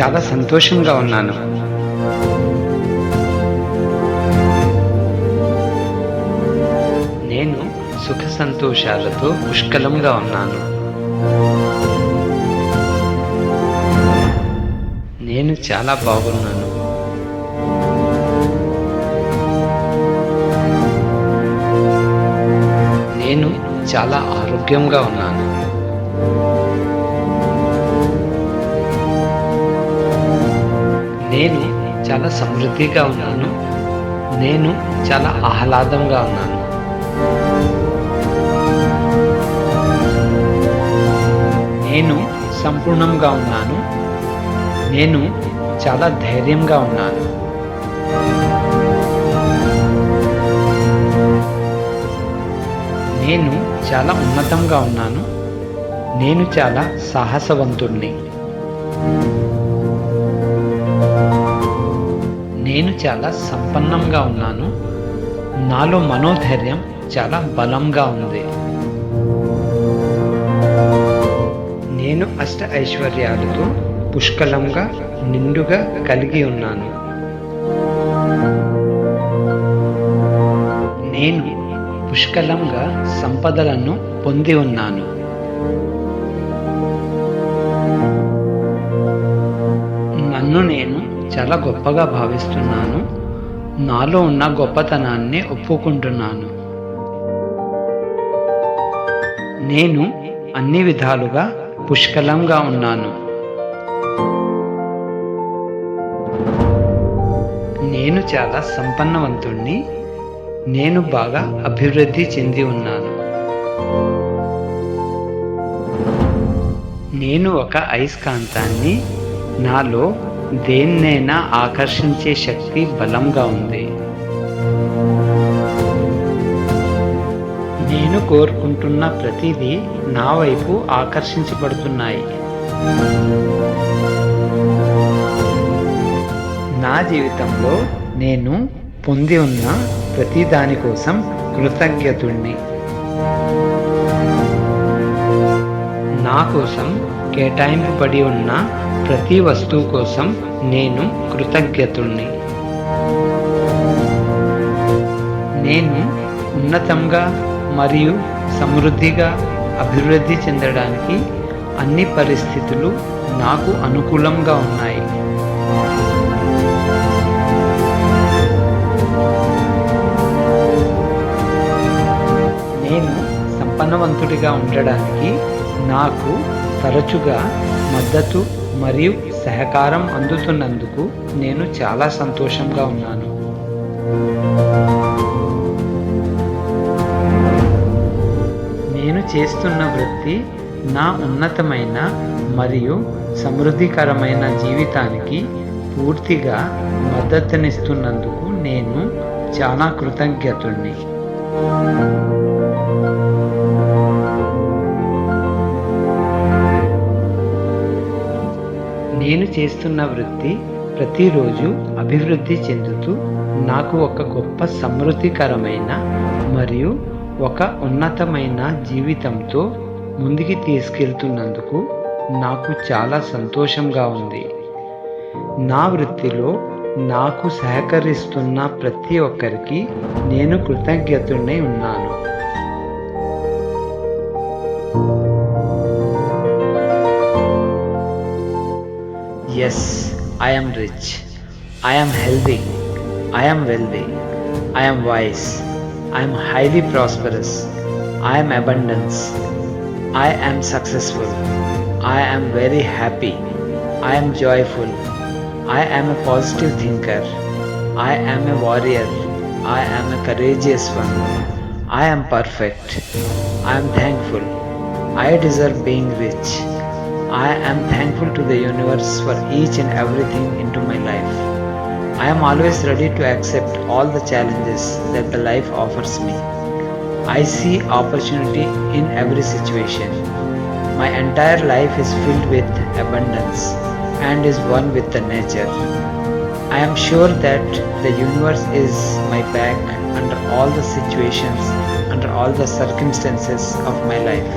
చాలా సంతోషంగా ఉన్నాను. నేను సుఖ సంతోషాలతో పుష్కలంగా ఉన్నాను. నేను చాలా బాగున్నాను. నేను చాలా ఆరోగ్యంగా ఉన్నాను. నేను చాలా సమృద్ధిగా ఉన్నాను. నేను చాలా ఆహ్లాదంగా ఉన్నాను. నేను సంపూర్ణంగా ఉన్నాను. నేను చాలా ధైర్యంగా ఉన్నాను. నేను చాలా ఉన్నతంగా ఉన్నాను. నేను చాలా సాహసవంతుణ్ణి. నేను చాలా సంపన్నంగా ఉన్నాను. నాలో మనోధైర్యం చాలా బలంగా ఉంది. నేను అష్ట ఐశ్వర్యాలతో పుష్కలంగా నిండుగా కలిగి ఉన్నాను. నేను పుష్కలంగా సంపదలను పొంది ఉన్నాను. నన్ను నేను చాలా గొప్పగా భావిస్తున్నాను. నాలో ఉన్న గొప్పతనాన్ని ఒప్పుకుంటున్నాను. నేను అన్ని విధాలుగా పుష్కలంగా ఉన్నాను. నేను చాలా సంపన్నవంతుణ్ణి. నేను బాగా అభివృద్ధి చెంది ఉన్నాను. నేను ఒక అయస్కాంతాన్ని. నాలో దేన్నైనా ఆకర్షించే శక్తి బలంగా ఉంది. నేను కోరుకుంటున్న ప్రతిదీ నా వైపు ఆకర్షించబడుతున్నాయి. నా జీవితంలో నేను పొంది ఉన్న ప్రతి దాని కోసం కృతజ్ఞతుణ్ణి. నా కోసం కేటాయింపబడి ఉన్న ప్రతి వస్తువు కోసం నేను కృతజ్ఞతుణ్ణి. నేను ఉన్నతంగా మరియు సమృద్ధిగా అభివృద్ధి చెందడానికి అన్ని పరిస్థితులు నాకు అనుకూలంగా ఉన్నాయి. నేను సంపన్నవంతుడిగా ఉండడానికి నాకు తరచుగా మద్దతు మరియు సహకారం అందుతున్నందుకు నేను చాలా సంతోషంగా ఉన్నాను. నేను చేస్తున్న వృత్తి నా ఉన్నతమైన మరియు సమృద్ధికరమైన జీవితానికి పూర్తిగా మద్దతునిస్తున్నందుకు నేను చాలా కృతజ్ఞతుణ్ణి. నేను చేస్తున్న వృత్తి ప్రతిరోజు అభివృద్ధి చెందుతూ నాకు ఒక గొప్ప సమృద్ధికరమైన మరియు ఒక ఉన్నతమైన జీవితంతో ముందుకు తీసుకెళ్తున్నందుకు నాకు చాలా సంతోషంగా ఉంది. నా వృత్తిలో నాకు సహకరిస్తున్న ప్రతి ఒక్కరికి నేను కృతజ్ఞతుడై ఉన్నాను. Yes, I am rich. I am healthy. I am wealthy. I am wise. I am highly prosperous. I am abundance. I am successful. I am very happy. I am joyful. I am a positive thinker. I am a warrior. I am a courageous one. I am perfect. I am thankful. I deserve being rich. I am thankful to the universe for each and everything into my life. I am always ready to accept all the challenges that the life offers me. I see opportunity in every situation. My entire life is filled with abundance and is one with the nature. I am sure that the universe is my back under all the situations, under all the circumstances of my life.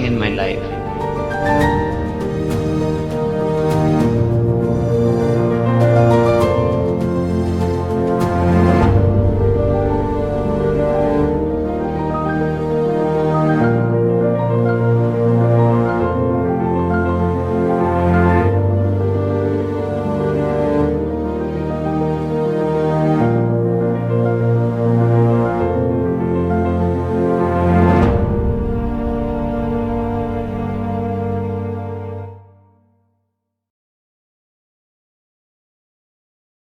in my life.